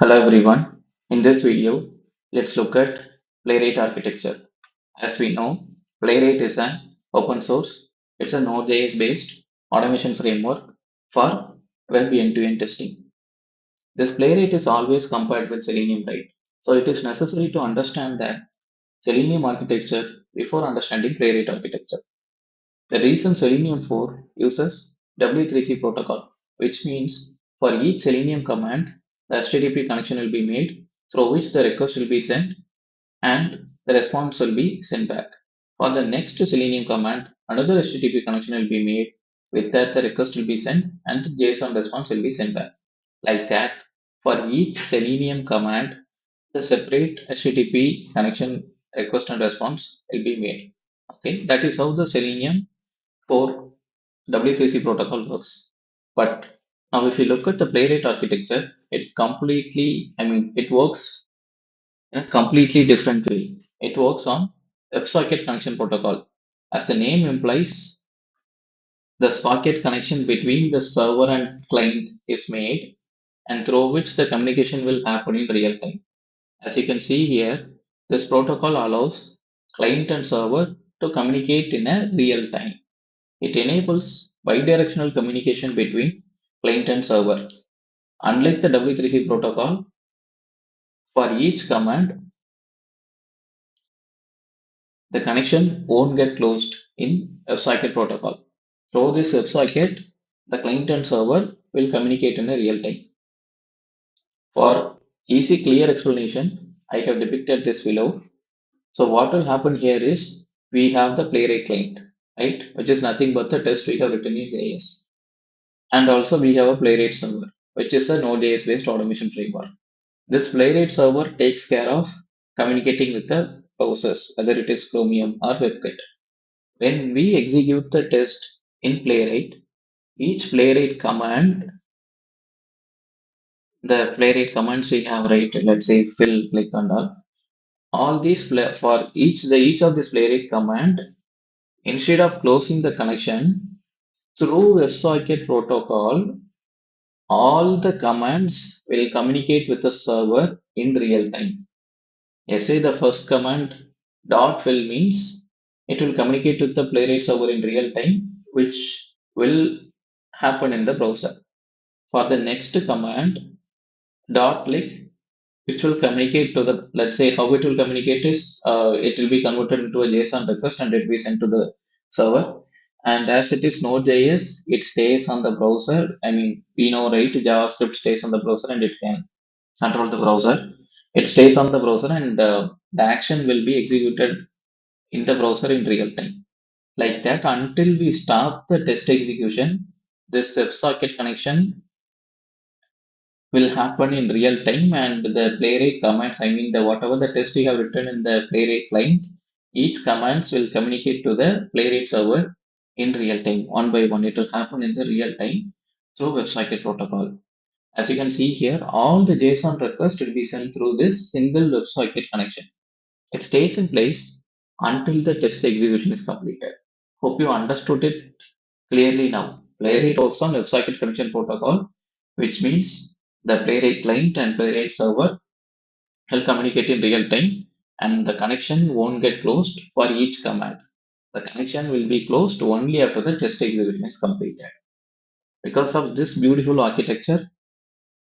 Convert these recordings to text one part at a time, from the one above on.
Hello everyone. In this video, let's look at Playwright architecture. As we know, Playwright is an open source. It's a Node.js based automation framework for web end-to-end testing. This Playwright is always compared with Selenium, right? So it is necessary to understand that Selenium architecture before understanding Playwright architecture. The reason Selenium 4 uses W3C protocol, which means for each Selenium command, the HTTP connection will be made through which the request will be sent and the response will be sent back. For the next Selenium command, another HTTP connection will be made. With that, the request will be sent and the JSON response will be sent back. Like that, for each Selenium command, the separate HTTP connection request and response will be made. Okay, that is how the Selenium for W3C protocol works. But now if you look at the Playwright architecture, it works in a completely different way. It works on WebSocket connection protocol. As the name implies, the socket connection between the server and client is made and through which the communication will happen in real time. As you can see here, this protocol allows client and server to communicate in a real time. It enables bidirectional communication between client and server. Unlike the W3C protocol, for each command, the connection won't get closed in WebSocket protocol. Through this WebSocket, the client and server will communicate in a real time. For easy clear explanation, I have depicted this below. So what will happen here is we have the Playwright client, right, which is nothing but the test we have written in JS. And also we have a Playwright server, which is a Node.js based automation framework. This Playwright server takes care of communicating with the browsers, whether it is Chromium or WebKit. When we execute the test in Playwright, each Playwright command, the Playwright commands we have, right? Let's say fill, click, and all these for each of this Playwright command, instead of closing the connection through WebSocket protocol, all the commands will communicate with the server in real time. Let's say the first command dot fill means it will communicate with the Playwright server in real time, which will happen in the browser. For the next command dot click, which will communicate to the, let's say how it will communicate is it will be converted into a JSON request and it will be sent to the server. And as it is Node.js, it stays on the browser. I mean, we know, right? JavaScript stays on the browser and it can control the browser. It stays on the browser and the action will be executed in the browser in real time. Like that, until we stop the test execution, this WebSocket connection will happen in real time and the Playwright commands, I mean the whatever the test you have written in the Playwright client, each commands will communicate to the Playwright server in real time, one by one. It will happen in the real time through WebSocket protocol. As you can see here, all the JSON requests will be sent through this single WebSocket connection. It stays in place until the test execution is completed. Hope you understood it clearly now. Playwright works on WebSocket connection protocol, which means the Playwright client and Playwright server will communicate in real time and the connection won't get closed for each command. The connection will be closed only after the test execution is completed. Because of this beautiful architecture,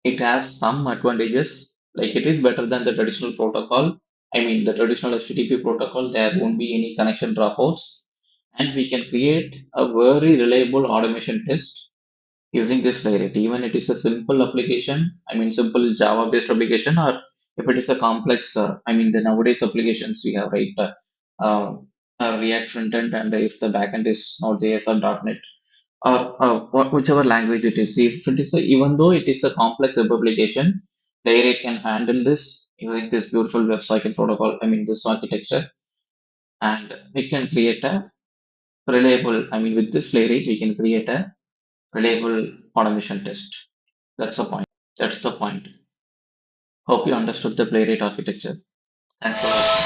it has some advantages, like it is better than the traditional protocol. I mean, the traditional HTTP protocol, there won't be any connection dropouts, and we can create a very reliable automation test using this Playwright. Even it is a simple application, I mean, simple Java based application, or if it is a complex, I mean, the nowadays applications we have, right? React frontend, and if the backend is Node.js or .NET or whichever language it is. If it is even though it is a complex web application, Playwright can handle this using this beautiful WebSocket protocol. I mean this architecture, and we can create a reliable. I mean with this Playwright, we can create a reliable automation test. That's the point. That's the point. Hope you understood the Playwright architecture. Thanks for watching.